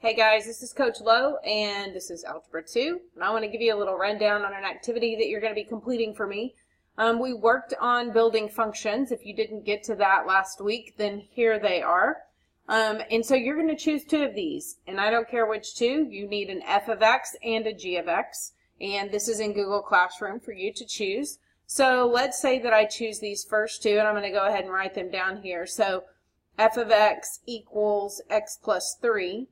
Hey guys, this is Coach Lowe and this is Algebra 2, and I want to give you a little rundown on an activity that you're going to be completing for me. We worked on building functions. If you didn't get to that last week, then here they are. And so you're going to choose two of these, and I don't care which two. You need an f of x and a g of x, and this is in Google Classroom for you to choose. So let's say that I choose these first two, and I'm going to go ahead and write them down here. So f of x equals x plus 3.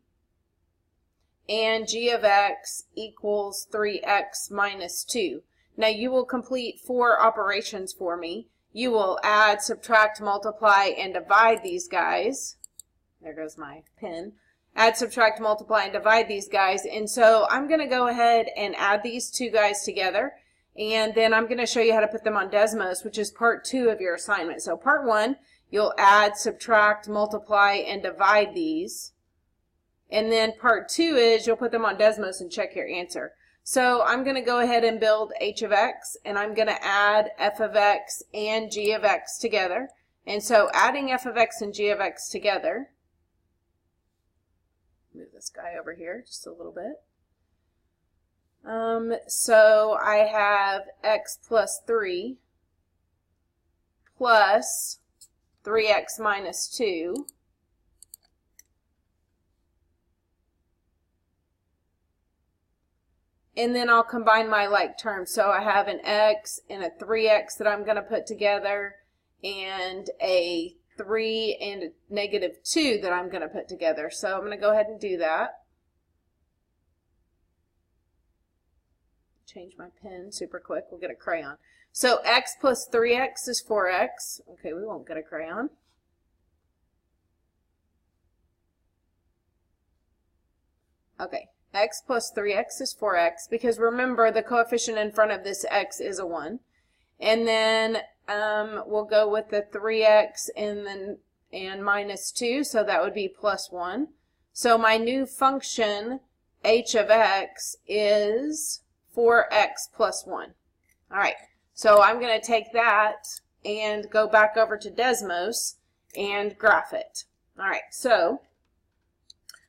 And g of x equals 3x minus 2. Now you will complete 4 operations for me. You will add, subtract, multiply, and divide these guys. There goes my pen. Add, subtract, multiply, and divide these guys. And so I'm going to go ahead and add these two guys together. And then I'm going to show you how to put them on Desmos, which is part 2 of your assignment. So part 1, you'll add, subtract, multiply, and divide these. And then part 2 is you'll put them on Desmos and check your answer. So I'm going to go ahead and build h of x, and I'm going to add f of x and g of x together. And so adding f of x and g of x together, move this guy over here just a little bit. So I have x plus 3 plus 3x minus 2. And then I'll combine my like terms. So I have an x and a 3x that I'm going to put together, and a 3 and a negative 2 that I'm going to put together. So I'm going to go ahead and do that. Change my pen super quick. We'll get a crayon. So x plus 3x is 4x. Okay, we won't get a crayon. Okay. X plus 3x is 4x, because remember the coefficient in front of this x is a 1. And then we'll go with the 3x and minus 2, so that would be plus 1. So my new function, h of x, is 4x plus 1. All right, so I'm going to take that and go back over to Desmos and graph it. All right, so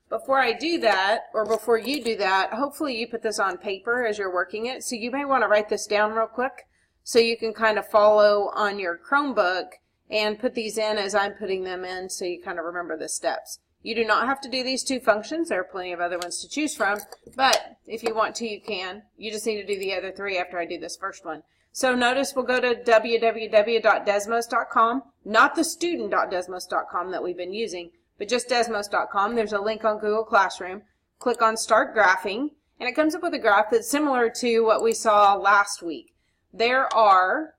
before I do that, or before you do that, hopefully you put this on paper as you're working it. So you may want to write this down real quick so you can kind of follow on your Chromebook and put these in as I'm putting them in, so you kind of remember the steps. You do not have to do these 2 functions. There are plenty of other ones to choose from, but if you want to, you can. You just need to do the other 3 after I do this first one. So notice we'll go to www.desmos.com, not the student.desmos.com that we've been using, but just desmos.com. There's a link on Google Classroom. Click on Start Graphing, and it comes up with a graph that's similar to what we saw last week. There are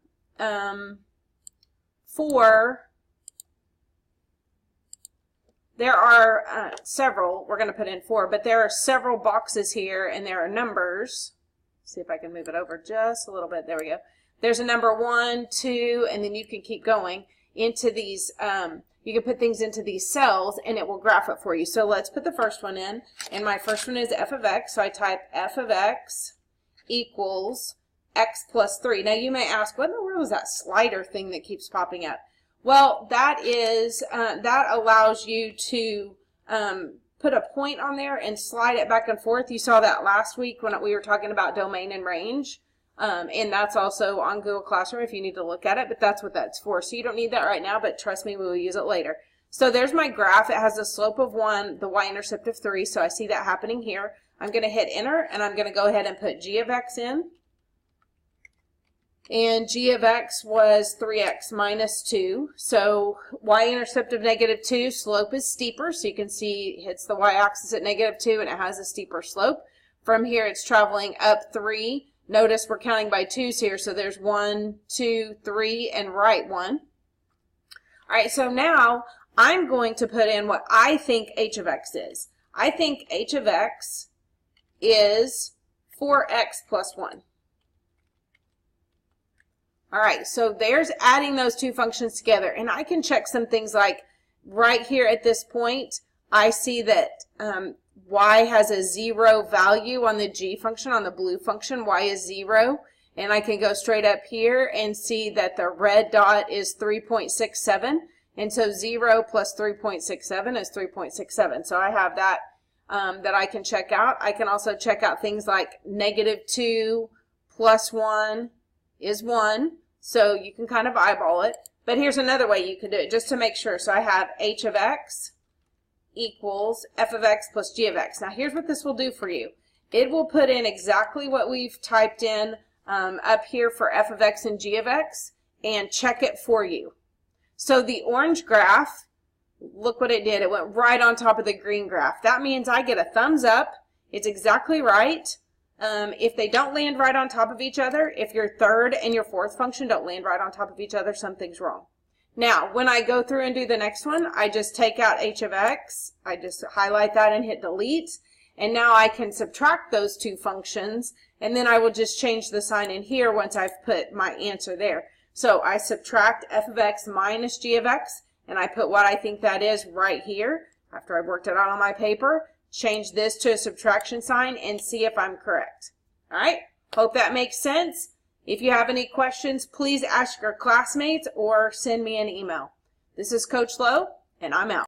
several, we're going to put in 4, but there are several boxes here, and there are numbers. See if I can move it over just a little bit. There we go. There's a number 1, 2, and then you can keep going into these. You can put things into these cells and it will graph it for you. So let's put the first one in, and my first one is f of x. So I type f of x equals x plus 3. Now you may ask, what in the world is that slider thing that keeps popping up? Well, that is that allows you to put a point on there and slide it back and forth. You saw that last week when we were talking about domain and range. And that's also on Google Classroom if you need to look at it, but that's what that's for. So you don't need that right now, but trust me, we will use it later. So there's my graph. It has a slope of 1, the y-intercept of 3, so I see that happening here. I'm going to hit enter, and I'm going to go ahead and put g of x in. And g of x was 3x minus 2. So y-intercept of negative 2, slope is steeper, so you can see it hits the y-axis at negative 2, and it has a steeper slope. From here, it's traveling up 3. Notice we're counting by 2s here, so there's 1, 2, 3, and right 1. All right, so now I'm going to put in what I think h of x is. I think h of x is 4x plus 1. All right, so there's adding those 2 functions together, and I can check some things like right here at this point, I see that y has a 0 value on the g function, on the blue function. Y is 0. And I can go straight up here and see that the red dot is 3.67. And so 0 plus 3.67 is 3.67. So I have that that I can check out. I can also check out things like -2 plus 1 is 1. So you can kind of eyeball it. But here's another way you can do it just to make sure. So I have h of x equals f of x plus g of x. Now here's what this will do for you. It will put in exactly what we've typed in up here for f of x and g of x and check it for you. So the orange graph, look what it did. It went right on top of the green graph. That means I get a thumbs up. It's exactly right. If they don't land right on top of each other, if your third and your fourth function don't land right on top of each other, something's wrong. Now, when I go through and do the next one, I just take out h of x. I just highlight that and hit delete. And now I can subtract those two functions, and then I will just change the sign in here once I've put my answer there. So I subtract f of x minus g of x, and I put what I think that is right here after I've worked it out on my paper. Change this to a subtraction sign and see if I'm correct. All right, hope that makes sense. If you have any questions, please ask your classmates or send me an email. This is Coach Lowe, and I'm out.